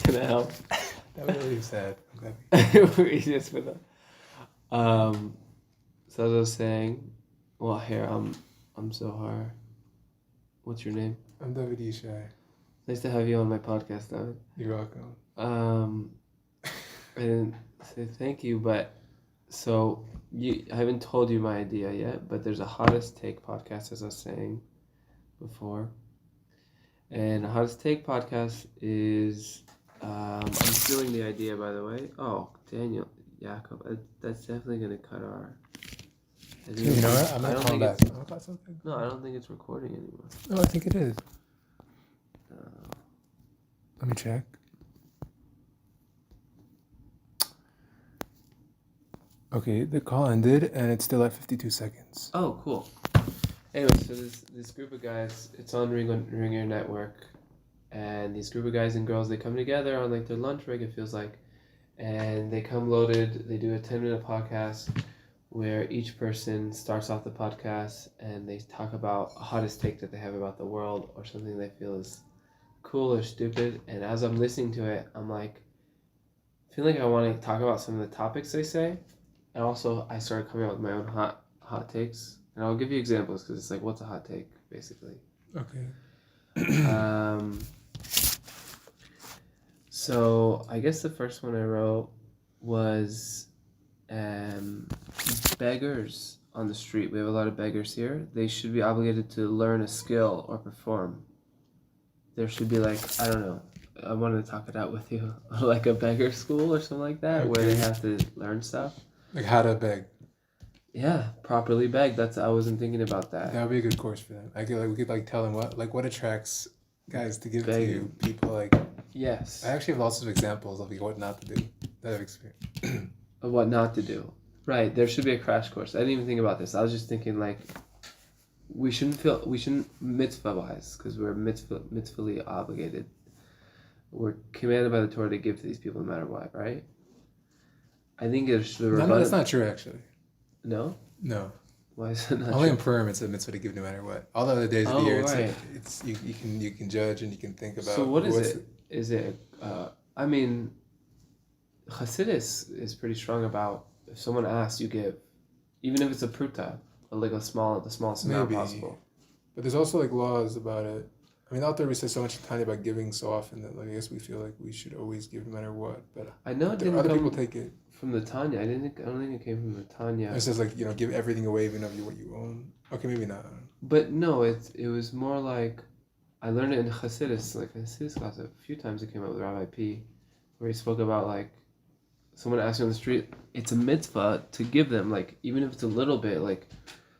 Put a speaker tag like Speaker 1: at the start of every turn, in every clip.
Speaker 1: gonna help.
Speaker 2: That would really be sad. I'm glad.
Speaker 1: Just for the. So as I was saying, well, here I'm Zohar. What's your name?
Speaker 2: I'm Dovid Yishai.
Speaker 1: Nice to have you on my podcast, David.
Speaker 2: You're welcome.
Speaker 1: I didn't say thank you, but so I haven't told you my idea yet, but there's a Hottest Take podcast, as I was saying before. And the Hottest Take podcast is, I'm stealing the idea, by the way. Oh, Daniel, Jacob, that's definitely going to cut our...
Speaker 2: You know what? I'm going to call back. About something?
Speaker 1: No, I don't think it's recording anymore.
Speaker 2: No, I think it is. Let me check. Okay, the call ended, and it's still at 52 seconds.
Speaker 1: Oh, cool. Anyway, so this group of guys, it's on Ringer Network, and these group of guys and girls, they come together on like their lunch break, it feels like, and they come loaded. They do a 10-minute podcast where each person starts off the podcast and they talk about a hottest take that they have about the world or something they feel is cool or stupid. And as I'm listening to it, I'm like, feeling like I want to talk about some of the topics they say. And also, I started coming up with my own hot takes. And I'll give you examples because it's like, what's a hot take, basically?
Speaker 2: Okay.
Speaker 1: So I guess the first one I wrote was beggars on the street. We have a lot of beggars here. They should be obligated to learn a skill or perform. There should be like, I don't know, I wanted to talk it out with you, like a beggar school or something like that, where they have to learn stuff.
Speaker 2: Like how to beg.
Speaker 1: Yeah, properly beg. I wasn't thinking about that.
Speaker 2: That would be a good course for them. We could tell them what attracts guys to give to you. People like.
Speaker 1: Yes.
Speaker 2: I actually have lots of examples of what not to do that I've experienced.
Speaker 1: Of what not to do. Right. There should be a crash course. I didn't even think about this. I was just thinking like, we shouldn't mitzvah-wise, because we're mitzvahly obligated. We're commanded by the Torah to give to these people no matter what, right? I think it's the
Speaker 2: No, that's not true actually.
Speaker 1: No?
Speaker 2: No.
Speaker 1: Why is it not
Speaker 2: Only
Speaker 1: true?
Speaker 2: in Purim it's a mitzvah to give no matter what. All the other days of the year,
Speaker 1: right.
Speaker 2: it's you can judge and you can think about.
Speaker 1: So what is it? Is it? I mean, Chassidus is pretty strong about if someone asks, you give, even if it's a pruta, like the smallest amount possible.
Speaker 2: But there's also like laws about it. I mean, out there we say so much Tanya about giving so often that like, I guess we feel like we should always give no matter what. But
Speaker 1: I know
Speaker 2: other people take it
Speaker 1: from the Tanya. I don't think it came from the Tanya.
Speaker 2: It says like give everything away even of what you own. Okay, maybe not.
Speaker 1: But no, it was more like I learned it in Chassidus, like in Chassidus class a few times. It came up with Rabbi P, where he spoke about like someone asked you on the street. It's a mitzvah to give them, like even if it's a little bit. Like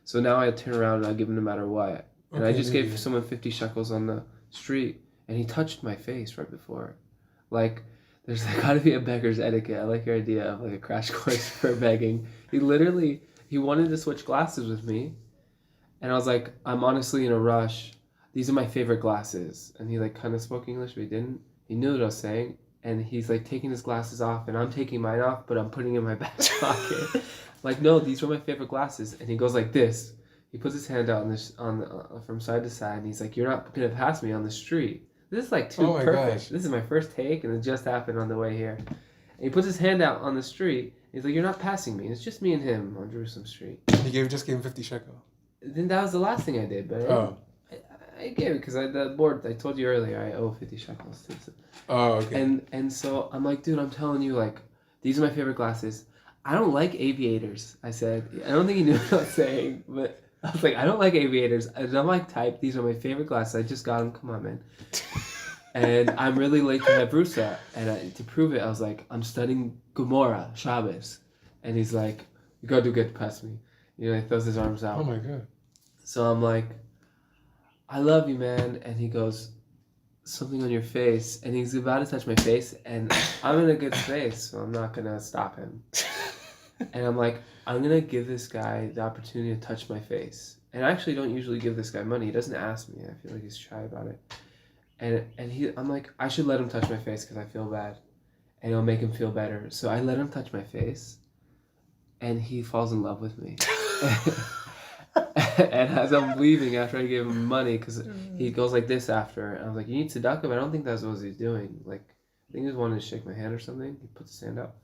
Speaker 1: so now I turn around and I give them no matter what. And I just gave someone 50 shekels on the street, and he touched my face right before. Like, there's got to be a beggar's etiquette. I like your idea of like a crash course for begging. He wanted to switch glasses with me, and I was like, I'm honestly in a rush. These are my favorite glasses. And he like kind of spoke English, but he didn't. He knew what I was saying, and he's like taking his glasses off, and I'm taking mine off, but I'm putting it in my back pocket. Like, no, these are my favorite glasses. And he goes like this. He puts his hand out from side to side, and he's like, "You're not gonna pass me on the street." This is like too perfect. Gosh. This is my first take, and it just happened on the way here. And he puts his hand out on the street. He's like, "You're not passing me. It's just me and him on Jerusalem Street."
Speaker 2: You just gave him 50 shekel.
Speaker 1: Then that was the last thing I did, but I gave it because the board. I told you earlier I owe 50 shekels.
Speaker 2: Oh, okay.
Speaker 1: And so I'm like, dude, I'm telling you, like, these are my favorite glasses. I don't like aviators. I said. I don't think he knew what I was saying, but. I was like, I don't like aviators. I don't like type. These are my favorite glasses. I just got them. Come on, man. And I'm really late to Chavrusas. And to prove it, I was like, I'm studying Gemara, Shabbos. And he's like, you gotta do good past me. You know, he throws his arms out.
Speaker 2: Oh my God.
Speaker 1: So I'm like, I love you, man. And he goes, something on your face. And he's about to touch my face. And I'm in a good space, so I'm not gonna stop him. And I'm like, I'm going to give this guy the opportunity to touch my face. And I actually don't usually give this guy money. He doesn't ask me. I feel like he's shy about it. And I'm like, I should let him touch my face because I feel bad. And it'll make him feel better. So I let him touch my face. And he falls in love with me. And as I'm leaving after I gave him money, because he goes like this after. And I was like, you need tzedakah? But I don't think that's what he's doing. Like, think he was wanting to shake my hand or something. He puts his hand out.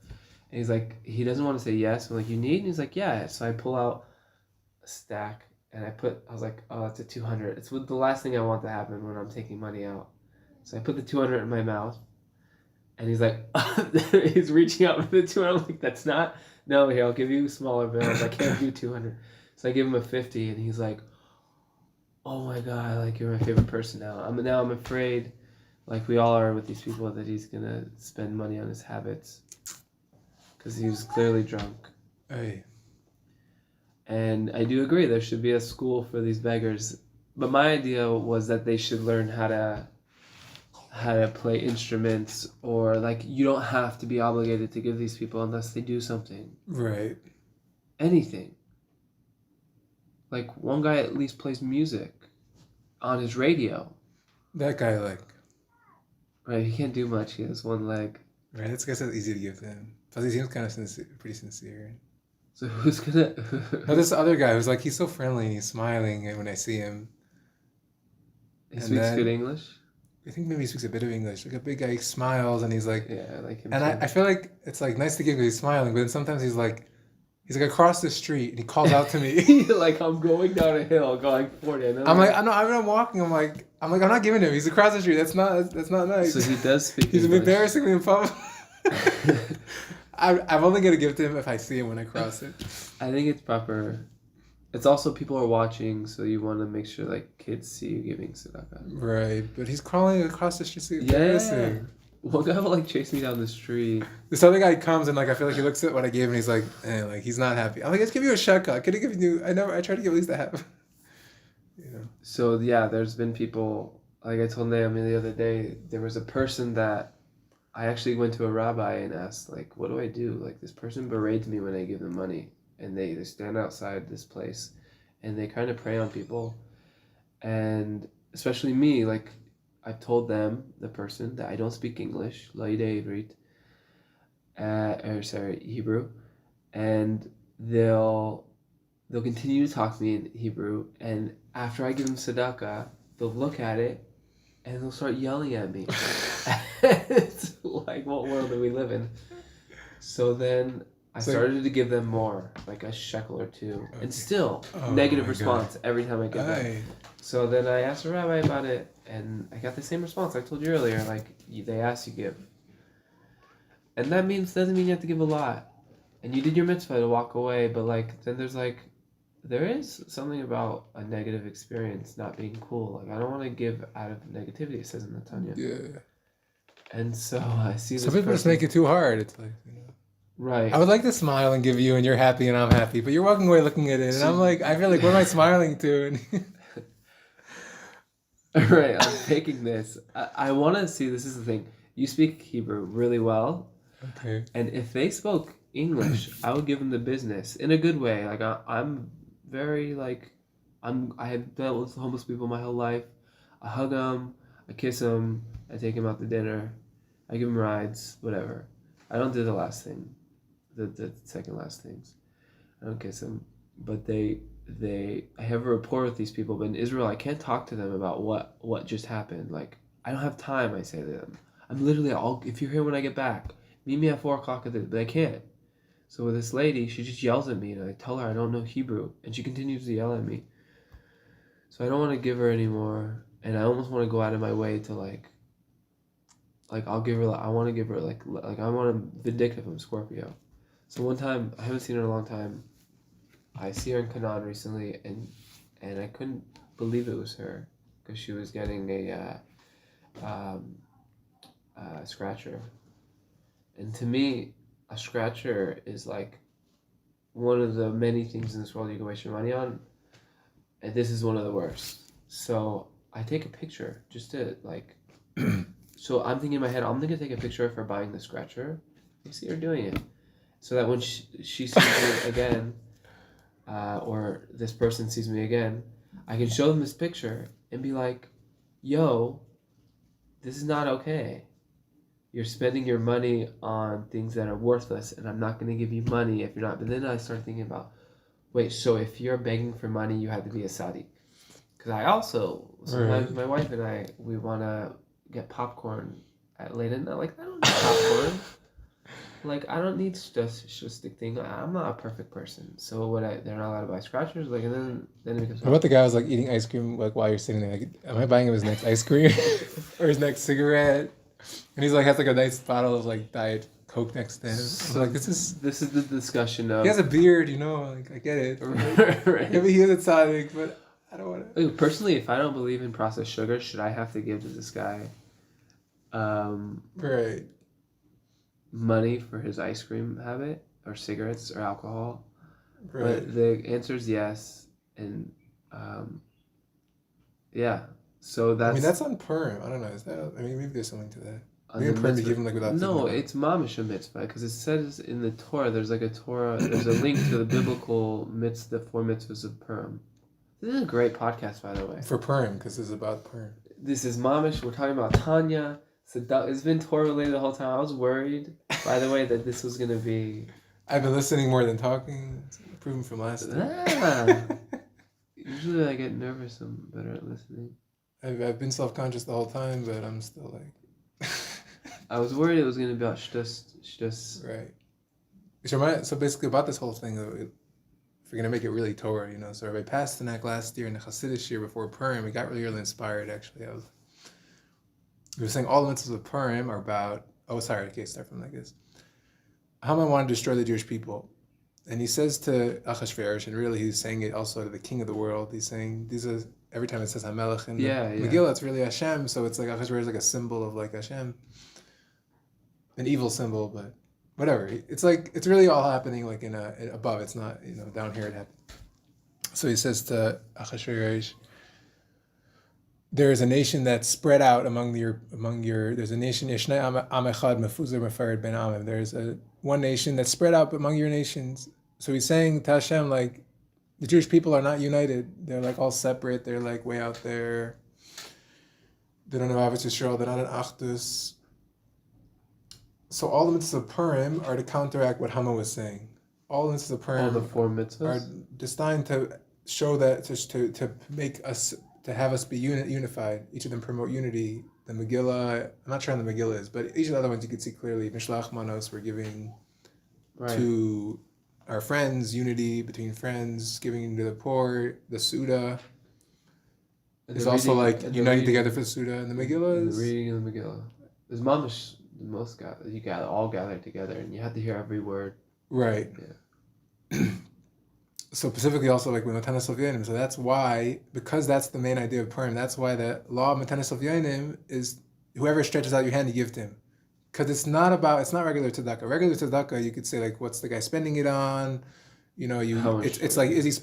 Speaker 1: And he's like, he doesn't want to say yes. I'm like, you need? And he's like, yeah. So I pull out a stack and I was like, oh, that's a 200. It's the last thing I want to happen when I'm taking money out. So I put the 200 in my mouth. And he's like, he's reaching out for the 200. I'm like, that's not, no, here, I'll give you smaller bills. I can't do 200. So I give him a 50 and he's like, oh my God, like you're my favorite person now. I'm afraid, like we all are with these people, that he's going to spend money on his habits. Because he was clearly drunk.
Speaker 2: Hey.
Speaker 1: And I do agree, there should be a school for these beggars. But my idea was that they should learn how to play instruments, or like you don't have to be obligated to give these people unless they do something.
Speaker 2: Right.
Speaker 1: Anything. Like one guy at least plays music on his radio.
Speaker 2: That guy, like...
Speaker 1: Right, he can't do much. He has one leg.
Speaker 2: Right, that's easy to give to him. Plus, he seems kind of pretty sincere.
Speaker 1: So who's gonna...
Speaker 2: No, this other guy who's like, he's so friendly and he's smiling when I see him.
Speaker 1: He speaks good English?
Speaker 2: I think maybe he speaks a bit of English. Like a big guy, he smiles and he's like...
Speaker 1: Yeah, I like him
Speaker 2: and I feel like it's like nice to give because he's smiling, but then sometimes he's like across the street and he calls out to me.
Speaker 1: Like I'm going down a hill, going 40.
Speaker 2: I'm walking. I'm not giving him. He's across the street. That's not nice.
Speaker 1: So he does speak
Speaker 2: He's
Speaker 1: English.
Speaker 2: embarrassing me in public. I'm only gonna give it to him if I see him when I cross it.
Speaker 1: I think it's proper. It's also people are watching, so you want to make sure like kids see you giving tzedakah.
Speaker 2: Right, but he's crawling across the street.
Speaker 1: Yeah. One guy will like chase me down the street.
Speaker 2: This other guy comes and like I feel like he looks at what I gave and he's like, like he's not happy. I'm like, let's give you a shekel. Could have given you? I tried to give at least a half. You know.
Speaker 1: So yeah, there's been people, like I told Naomi the other day, there was a person that I actually went to a rabbi and asked, like, what do I do? Like this person berates me when I give them money, and they stand outside this place and they kind of prey on people, and especially me, like I've told them, the person, that I don't speak English, lo yidei Ivrit, Hebrew, and they'll continue to talk to me in Hebrew, and after I give them tzedakah, they'll look at it and they'll start yelling at me. It's like, what world do we live in? So then I started to give them more, like a shekel or two, and still negative response every time I give them. So then I asked a rabbi about it, and I got the same response I told you earlier, like they ask you give. And that doesn't mean you have to give a lot. And you did your mitzvah to walk away, but like then there is something about a negative experience not being cool. Like I don't want to give out of negativity, it says in the Tanya.
Speaker 2: Yeah.
Speaker 1: And so I see this.
Speaker 2: Some people just make it too hard. It's like, you know.
Speaker 1: Right.
Speaker 2: I would like to smile and give you, and you're happy and I'm happy, but you're walking away looking at it, and I'm like, I feel like, what am I smiling to?
Speaker 1: Right, I'm taking this. I want to see, this is the thing. You speak Hebrew really well.
Speaker 2: Okay.
Speaker 1: And if they spoke English, I would give them the business in a good way. Like I'm very like, I have dealt with homeless people my whole life. I hug them, I kiss them, I take them out to dinner, I give them rides, whatever. I don't do the last thing, the second last things. I don't kiss them, but I have a rapport with these people, but in Israel, I can't talk to them about what just happened. Like, I don't have time, I say to them. I'm literally, if you're here when I get back, meet me at 4 o'clock, but I can't. So with this lady, she just yells at me, and I tell her I don't know Hebrew, and she continues to yell at me. So I don't want to give her anymore, and I almost want to go out of my way to like I'll give her, I want to give her like I want to vindictive. I'm Scorpio. So one time, I haven't seen her in a long time, I see her in Canaan recently, and I couldn't believe it was her, because she was getting a scratcher. And to me, a scratcher is like one of the many things in this world you can waste your money on, and this is one of the worst. So I take a picture just to like, so I'm thinking in my head, I'm gonna take a picture of her buying the scratcher. You see her doing it, so that when she sees me again, or this person sees me again, I can show them this picture and be like, yo, this is not okay. You're spending your money on things that are worthless, and I'm not going to give you money if you're not. But then I start thinking about, wait, so if you're begging for money, you have to be a tzaddik. Because I also, sometimes my wife and I, we want to get popcorn at late at night. Like, I don't need popcorn. Like, I don't need just stick thing. I'm not a perfect person. So what? They're not allowed to buy scratchers. Like, and then it becomes.
Speaker 2: What about the guy who's like eating ice cream like while you're sitting there? Like, am I buying him his next ice cream or his next cigarette? And he's like has like a nice bottle of like Diet Coke next to him. So like this is
Speaker 1: the discussion of.
Speaker 2: he has a beard, you know. Like I get it.
Speaker 1: Right.
Speaker 2: Maybe he is exotic, but I don't want to.
Speaker 1: Personally, if I don't believe in processed sugar, should I have to give to this guy,
Speaker 2: Right.
Speaker 1: money for his ice cream habit or cigarettes or alcohol?
Speaker 2: Right.
Speaker 1: But the answer is yes, and yeah. So that's.
Speaker 2: I mean that's on Purim. I don't know. Is that? I mean maybe there's something to that.
Speaker 1: on
Speaker 2: Maybe
Speaker 1: the
Speaker 2: Purim to
Speaker 1: mitzvah-
Speaker 2: give him like without.
Speaker 1: No,
Speaker 2: thinking
Speaker 1: it's mamish a mitzvah because it says in the Torah. There's like a Torah. There's a link to the biblical mitzvah, the 4 mitzvahs of Purim. This is a great podcast, by the way.
Speaker 2: for Purim because it's about Purim.
Speaker 1: This is mamish. We're talking about Tanya. So it's been Torah related the whole time. I was worried, by the way, that this was gonna be.
Speaker 2: I've been listening more than talking. It's proven from last time.
Speaker 1: Ah. Usually I get nervous. I'm better at listening.
Speaker 2: I've been self-conscious the whole time, but I'm still like.
Speaker 1: I was worried it was gonna be about shtus.
Speaker 2: Right. So basically about this whole thing, if we're going to make it really Torah, you know, so Rabbi Pasternak last year in the Hasidic year before Purim, we got really, really inspired, actually. We were saying all the mitzvahs of Purim are about, start from like this. Haman wanted to destroy the Jewish people. And he says to Achashverosh, and really he's saying it also to the king of the world, he's saying, every time it says HaMelech in the Megillah, it's really Hashem, so it's like Achashverosh is like a symbol of like Hashem. An evil symbol, but whatever. It's like, it's really all happening like above. It's not, you know, down here it happened. So he says to Achashverosh, there is a nation that's spread out there's a nation, Yishnei Am Echad Mefuzar Mefared Ben Amim. There's one nation that's spread out among your nations. So he's saying to Hashem, like, the Jewish people are not united. They're like all separate. They're like way out there. They don't have Ahavas Yisrael. They're not an Achdus. So all the mitzvahs of Purim are to counteract what Haman was saying. All the mitzvahs of Purim
Speaker 1: All the 4 mitzvahs
Speaker 2: are designed to show that, to make us, to have us be unified. Each of them promote unity. The Megillah, I'm not sure how the Megillah is, but each of the other ones you can see clearly. Mishlach Manos, we're giving to our friends, unity between friends, giving to the poor. The Suda is also like uniting together for the Suda. And the Megillah is...
Speaker 1: The reading of the Megillah. There's mamish. The most you got all gathered together, and you have to hear every word.
Speaker 2: Right.
Speaker 1: Yeah.
Speaker 2: So specifically, also like with Matanas Sovyanim. So that's why, because that's the main idea of Purim. That's why the law of Matanas Sovyanim is whoever stretches out your hand, you give to him. Because it's not regular tzedakah. Regular tzedakah, you could say like, what's the guy spending it on? You know, it's like, how does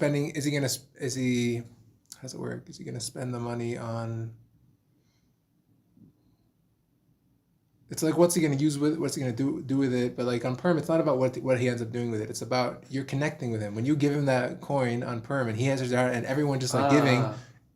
Speaker 2: it work? Is he gonna spend the money on? It's like, what's he going to use with it? What's he going to do with it? But like on Purim, it's not about what he ends up doing with it. It's about you're connecting with him. When you give him that coin on Purim and he answers out and everyone just like giving,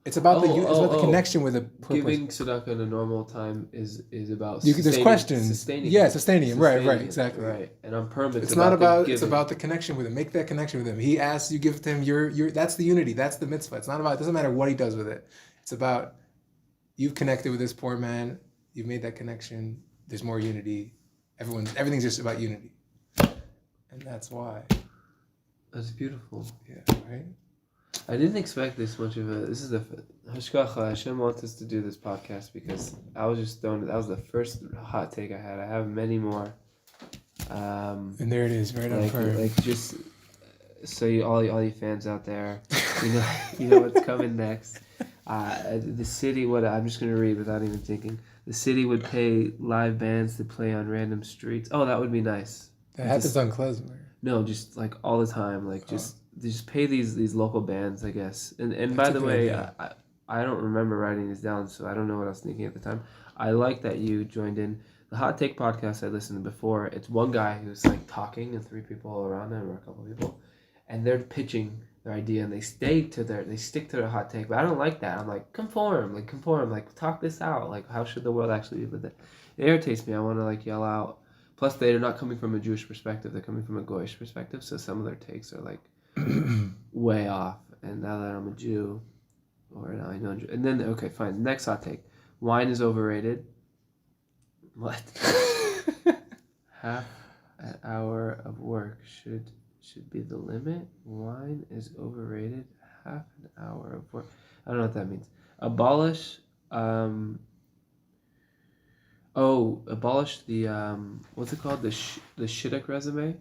Speaker 2: it's about the connection with the
Speaker 1: giving tzedakah in a normal time is about
Speaker 2: there's questions.
Speaker 1: Sustaining
Speaker 2: him. Right, exactly.
Speaker 1: Right. And on Purim,
Speaker 2: it's not about it's about the connection with him. Make that connection with him. He asks, you give it to him. You're that's the unity. That's the mitzvah. It's not about, it doesn't matter what he does with it. It's about you've connected with this poor man. You've made that connection. There's more unity. Everything's just about unity. And that's why.
Speaker 1: That's beautiful.
Speaker 2: Yeah, right?
Speaker 1: I didn't expect this much of a... This is the... Hashkacha, Hashem wants us to do this podcast because I was just thrown... That was the first hot take I had. I have many more.
Speaker 2: And there it is, right on Purim.
Speaker 1: Like just... So all you fans out there, you know what's coming next. The city, I'm just going to read without even thinking. The city would pay live bands to play on random streets. Oh, that would be nice.
Speaker 2: That happens on Klezmer.
Speaker 1: No, just like all the time. Like just pay these local bands, I guess. And by the way, I don't remember writing these down, so I don't know what I was thinking at the time. I like that you joined in. The Hot Take podcast I listened to before, it's one guy who's like talking and 3 people around him or a couple people. And they're pitching their idea and they stick to their hot take, but I don't like that. I'm like, conform, like talk this out. Like, how should the world actually be with it? It irritates me. I want to like yell out. Plus, they're not coming from a Jewish perspective. They're coming from a Goyish perspective. So some of their takes are like way off. And now that I'm a Jew, or now I know, and then okay, fine. Next hot take: wine is overrated. What? Half an hour of work should be the limit. Wine is overrated. Half an hour of work. I don't know what that means. Abolish. Abolish the what's it called? The Shidduch resume.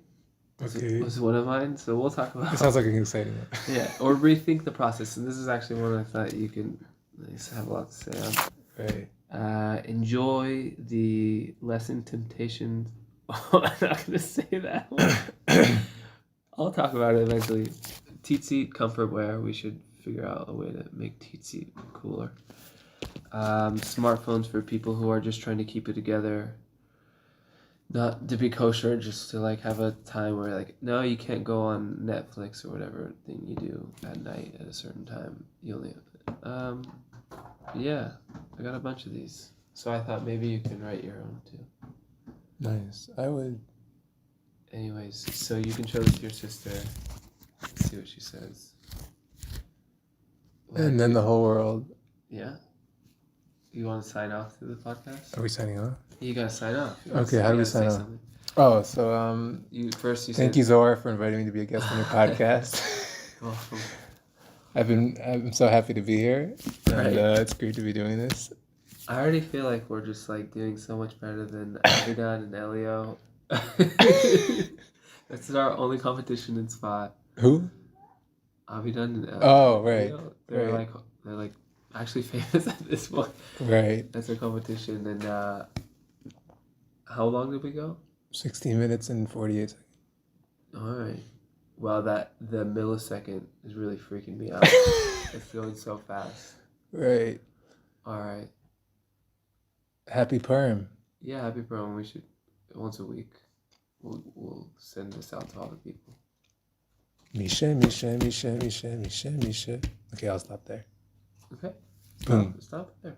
Speaker 2: Okay.
Speaker 1: Was one of mine. So we'll talk about.
Speaker 2: It sounds like an exciting one.
Speaker 1: Yeah, or rethink the process. And this is actually one I thought you can have a lot to say on.
Speaker 2: Right.
Speaker 1: Enjoy the lesson temptations. I'm not gonna say that one. I'll talk about it eventually. Teat comfort wear. We should figure out a way to make teat cooler. Smartphones for people who are just trying to keep it together. Not to be kosher, just to like have a time where like, no, you can't go on Netflix or whatever thing you do at night at a certain time. You only have yeah, I got a bunch of these. So I thought maybe you can write your own too.
Speaker 2: Nice. I would.
Speaker 1: Anyways, so you can show this to your sister. Let's see what she says.
Speaker 2: And then the whole world.
Speaker 1: Yeah. You want to sign off to the podcast?
Speaker 2: Are we signing off?
Speaker 1: You gotta sign off.
Speaker 2: Okay, how do we sign off?
Speaker 1: Something.
Speaker 2: Oh, so
Speaker 1: You first.
Speaker 2: thank you, Zohar, for inviting me to be a guest on your podcast.
Speaker 1: Welcome.
Speaker 2: I'm so happy to be here, and
Speaker 1: Right.
Speaker 2: It's great to be doing this.
Speaker 1: I already feel like we're just like doing so much better than Avidan and Elio. That's our only competition in spot.
Speaker 2: Who?
Speaker 1: Avidan and Elio.
Speaker 2: Oh, right.
Speaker 1: They're
Speaker 2: right.
Speaker 1: like actually famous at this point.
Speaker 2: Right.
Speaker 1: That's our competition. And how long did we go?
Speaker 2: 16 minutes and 48 seconds.
Speaker 1: All right. Well, the millisecond is really freaking me out. It's going so fast.
Speaker 2: Right.
Speaker 1: All right.
Speaker 2: Happy Purim.
Speaker 1: Yeah, happy Purim. We should once a week. We'll send this out to all the people.
Speaker 2: Misha. Okay, I'll stop there.
Speaker 1: Okay.
Speaker 2: Boom.
Speaker 1: Stop there.